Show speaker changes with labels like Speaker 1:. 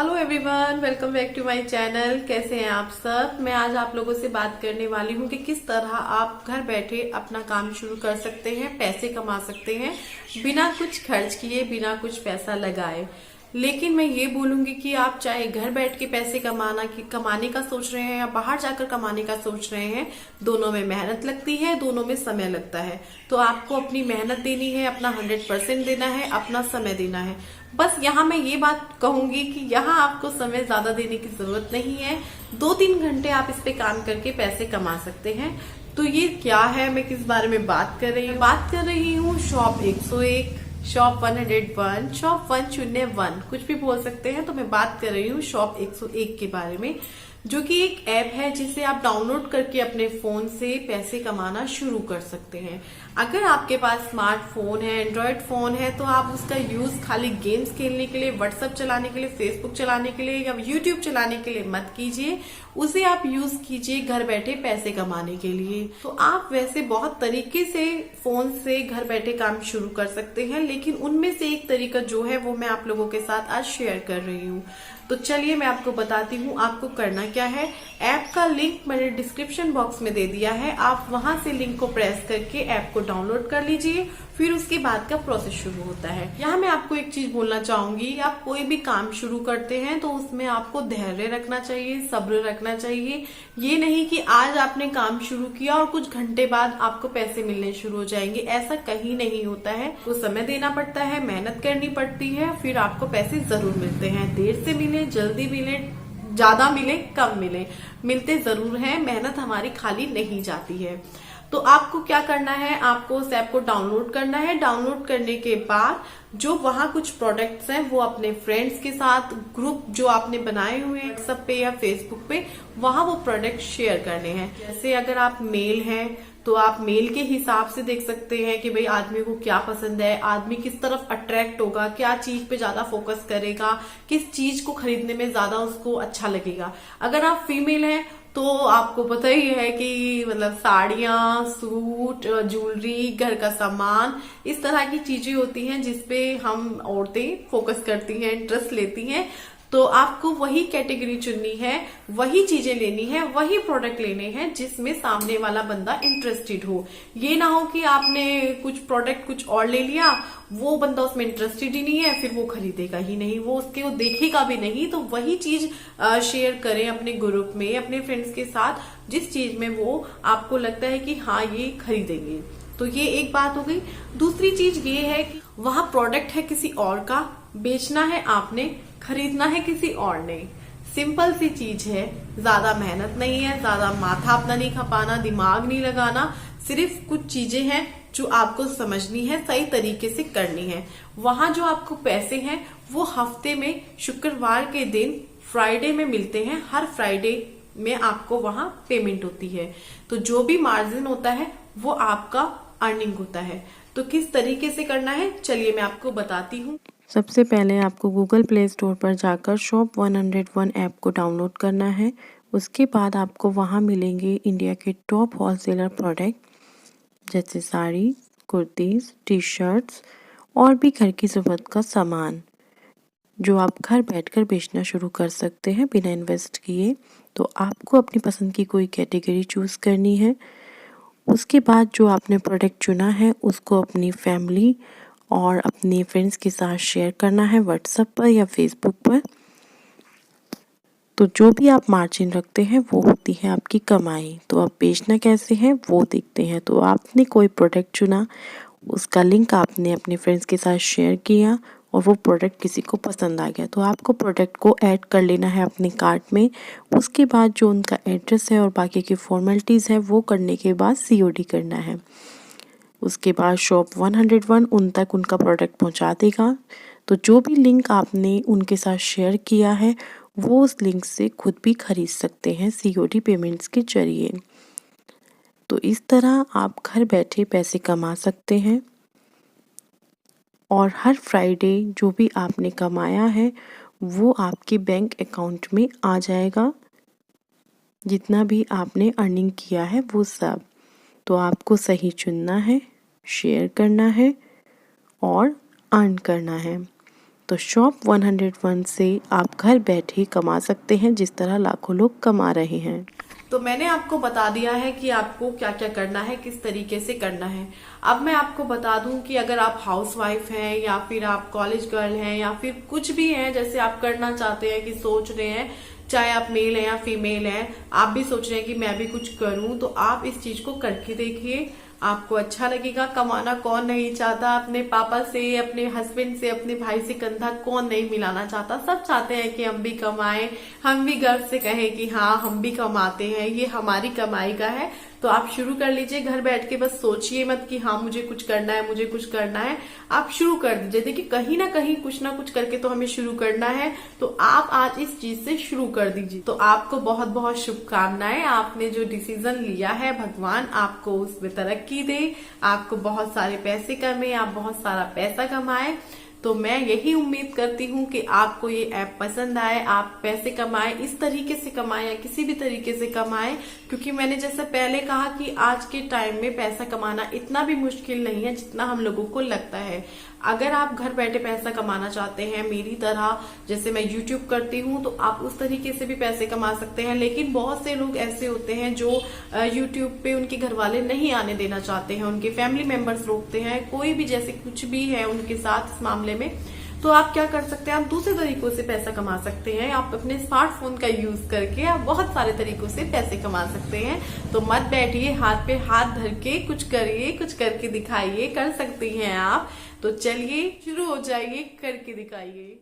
Speaker 1: Hello everyone, welcome back to my channel. कैसे हैं आप सब। मैं आज आप लोगों से बात करने वाली हूं कि किस तरह आप घर बैठे अपना काम शुरू कर सकते हैं, पैसे कमा सकते हैं बिना कुछ खर्च किए, बिना कुछ पैसा लगाए। लेकिन मैं ये बोलूंगी कि आप चाहे घर बैठ के पैसे कमाने का सोच रहे हैं या बाहर जाकर कमाने का सोच रहे हैं, दोनों में मेहनत लगती है, दोनों में समय लगता है। तो आपको अपनी मेहनत देनी है, अपना 100% देना है, अपना समय देना है। बस यहाँ मैं ये बात कहूंगी कि यहाँ आपको समय ज्यादा देने की जरूरत नहीं है। 2-3 घंटे आप इस पे काम करके पैसे कमा सकते हैं। तो ये क्या है, मैं किस बारे में बात कर रही हूँ? बात कर रही हूँ शॉप 101, शॉप 101, शॉप 101, कुछ भी बोल सकते हैं। तो मैं बात कर रही हूँ शॉप 101 के बारे में, जो कि एक ऐप है जिसे आप डाउनलोड करके अपने फोन से पैसे कमाना शुरू कर सकते हैं। अगर आपके पास स्मार्टफोन है, एंड्रॉयड फोन है, तो आप उसका यूज खाली गेम्स खेलने के लिए, व्हाट्सएप चलाने के लिए, फेसबुक चलाने के लिए या यूट्यूब चलाने के लिए मत कीजिए। उसे आप यूज कीजिए घर बैठे पैसे कमाने के लिए। तो आप वैसे बहुत तरीके से फोन से घर बैठे काम शुरू कर सकते हैं, लेकिन उनमें से एक तरीका जो है वो मैं आप लोगों के साथ आज शेयर कर रही हूँ। तो चलिए मैं आपको बताती हूँ आपको करना क्या है। ऐप का लिंक मैंने डिस्क्रिप्शन बॉक्स में दे दिया है, आप वहां से लिंक को प्रेस करके ऐप को डाउनलोड कर लीजिए। फिर उसके बाद का प्रोसेस शुरू होता है। यहाँ मैं आपको एक चीज बोलना चाहूंगी, आप कोई भी काम शुरू करते हैं तो उसमें आपको धैर्य रखना चाहिए, सब्र रखना चाहिए। ये नहीं कि आज आपने काम शुरू किया और कुछ घंटे बाद आपको पैसे मिलने शुरू हो जाएंगे, ऐसा कहीं नहीं होता है। तो समय देना पड़ता है, मेहनत करनी पड़ती है, फिर आपको पैसे जरूर मिलते हैं। देर से मिले, जल्दी मिले, ज्यादा मिले, कम मिले, मिलते जरूर हैं। मेहनत हमारी खाली नहीं जाती है। तो आपको क्या करना है, आपको उस ऐप को डाउनलोड करना है। डाउनलोड करने के बाद जो वहां कुछ प्रोडक्ट्स हैं वो अपने फ्रेंड्स के साथ, ग्रुप जो आपने बनाए हुए हैं व्हाट्सएप पे या फेसबुक पे, वहां वो प्रोडक्ट शेयर करने हैं। जैसे अगर आप मेल हैं तो आप मेल के हिसाब से देख सकते हैं कि भाई आदमी को क्या पसंद है, आदमी किस तरफ अट्रैक्ट होगा, क्या चीज पे ज्यादा फोकस करेगा, किस चीज को खरीदने में ज्यादा उसको अच्छा लगेगा। अगर आप फीमेल हैं तो आपको पता ही है कि मतलब साड़ियां, सूट, ज्वेलरी, घर का सामान, इस तरह की चीजें होती हैं जिसपे हम औरतें फोकस करती हैं, इंटरेस्ट लेती हैं। तो आपको वही कैटेगरी चुननी है, वही चीजें लेनी है, वही प्रोडक्ट लेने हैं जिसमें सामने वाला बंदा इंटरेस्टेड हो। ये ना हो कि आपने कुछ प्रोडक्ट कुछ और ले लिया, वो बंदा उसमें इंटरेस्टेड ही नहीं है, फिर वो खरीदेगा ही नहीं, वो उसके वो देखेगा भी नहीं। तो वही चीज शेयर करें अपने ग्रुप में, अपने फ्रेंड्स के साथ, जिस चीज में वो आपको लगता है कि हाँ ये खरीदेंगे। तो ये एक बात हो गई। दूसरी चीज ये है कि वहां प्रोडक्ट है किसी और का, बेचना है आपने, खरीदना है किसी और ने। सिंपल सी चीज है, ज्यादा मेहनत नहीं है, ज्यादा माथा अपना नहीं खपाना, दिमाग नहीं लगाना। सिर्फ कुछ चीजें हैं जो आपको समझनी है, सही तरीके से करनी है। वहां जो आपको पैसे हैं वो हफ्ते में शुक्रवार के दिन, फ्राइडे में मिलते हैं। हर फ्राइडे में आपको वहां पेमेंट होती है। तो जो भी मार्जिन होता है वो आपका अर्निंग होता है। तो किस तरीके से करना है चलिए मैं आपको बताती हूँ।
Speaker 2: सबसे पहले आपको गूगल प्ले स्टोर पर जाकर शॉप 101 ऐप को डाउनलोड करना है। उसके बाद आपको वहां मिलेंगे इंडिया के टॉप होलसेलर प्रोडक्ट जैसे साड़ी, कुर्तीज़, टी शर्ट्स और भी घर की ज़रूरत का सामान, जो आप घर बैठकर बेचना शुरू कर सकते हैं बिना इन्वेस्ट किए। तो आपको अपनी पसंद की कोई कैटेगरी चूज़ करनी है। उसके बाद जो आपने प्रोडक्ट चुना है उसको अपनी फैमिली और अपने फ्रेंड्स के साथ शेयर करना है व्हाट्सएप पर या फेसबुक पर। तो जो भी आप मार्जिन रखते हैं वो होती है आपकी कमाई। तो आप बेचना कैसे है वो देखते हैं। तो आपने कोई प्रोडक्ट चुना, उसका लिंक आपने अपने फ्रेंड्स के साथ शेयर किया और वो प्रोडक्ट किसी को पसंद आ गया, तो आपको प्रोडक्ट को ऐड कर लेना है अपने कार्ट में। उसके बाद जो उनका एड्रेस है और बाकी की फॉर्मेलिटीज़ है वो करने के बाद सीओडी करना है। उसके बाद शॉप 101 उन तक उनका प्रोडक्ट पहुंचा देगा। तो जो भी लिंक आपने उनके साथ शेयर किया है वो उस लिंक से खुद भी खरीद सकते हैं सीओडी पेमेंट्स के जरिए। तो इस तरह आप घर बैठे पैसे कमा सकते हैं और हर फ्राइडे जो भी आपने कमाया है वो आपके बैंक अकाउंट में आ जाएगा, जितना भी आपने अर्निंग किया है वो सब। तो आपको सही चुनना है, शेयर करना है और अर्न करना है। तो शॉप 101 से आप घर बैठे कमा सकते हैं जिस तरह लाखों लोग कमा रहे हैं।
Speaker 1: तो मैंने आपको बता दिया है कि आपको क्या क्या करना है, किस तरीके से करना है। अब मैं आपको बता दूं कि अगर आप हाउसवाइफ हैं या फिर आप कॉलेज गर्ल हैं या फिर कुछ भी हैं, जैसे आप करना चाहते हैं कि सोच रहे हैं, चाहे आप मेल हैं या फीमेल हैं, आप भी सोच रहे हैं कि मैं भी कुछ करूं, तो आप इस चीज को करके देखिए, आपको अच्छा लगेगा। कमाना कौन नहीं चाहता, अपने पापा से, अपने हस्बैंड से, अपने भाई से कंधा कौन नहीं मिलाना चाहता। सब चाहते हैं कि हम भी कमाएं, हम भी गर्व से कहें कि हाँ हम भी कमाते हैं, ये हमारी कमाई का है। तो आप शुरू कर लीजिए घर बैठ के, बस सोचिए मत कि हाँ मुझे कुछ करना है, मुझे कुछ करना है। आप शुरू कर दीजिए। देखिए कहीं ना कहीं कुछ ना कुछ करके तो हमें शुरू करना है, तो आप आज इस चीज से शुरू कर दीजिए। तो आपको बहुत बहुत शुभकामनाएं। आपने जो डिसीजन लिया है, भगवान आपको उसमें तरक्की दे, आपको बहुत सारे पैसे कमाए, आप बहुत सारा पैसा कमाए। तो मैं यही उम्मीद करती हूँ कि आपको ये ऐप पसंद आए, आप पैसे कमाएं, इस तरीके से कमाएं या किसी भी तरीके से कमाएं, क्योंकि मैंने जैसे पहले कहा कि आज के टाइम में पैसा कमाना इतना भी मुश्किल नहीं है जितना हम लोगों को लगता है। अगर आप घर बैठे पैसा कमाना चाहते हैं मेरी तरह, जैसे मैं YouTube करती हूँ, तो आप उस तरीके से भी पैसे कमा सकते हैं। लेकिन बहुत से लोग ऐसे होते हैं जो YouTube पे उनके घर वाले नहीं आने देना चाहते हैं, उनके फैमिली मेंबर्स रोकते हैं, कोई भी जैसे कुछ भी है उनके साथ इस मामले में। तो आप क्या कर सकते हैं, आप दूसरे तरीकों से पैसा कमा सकते हैं। आप अपने स्मार्टफोन का यूज करके आप बहुत सारे तरीकों से पैसे कमा सकते हैं। तो मत बैठिए, हाथ पे हाथ धर के कुछ करिए, कुछ करके दिखाइए, कर सकती हैं आप। तो चलिए शुरू हो जाइए, करके दिखाइए।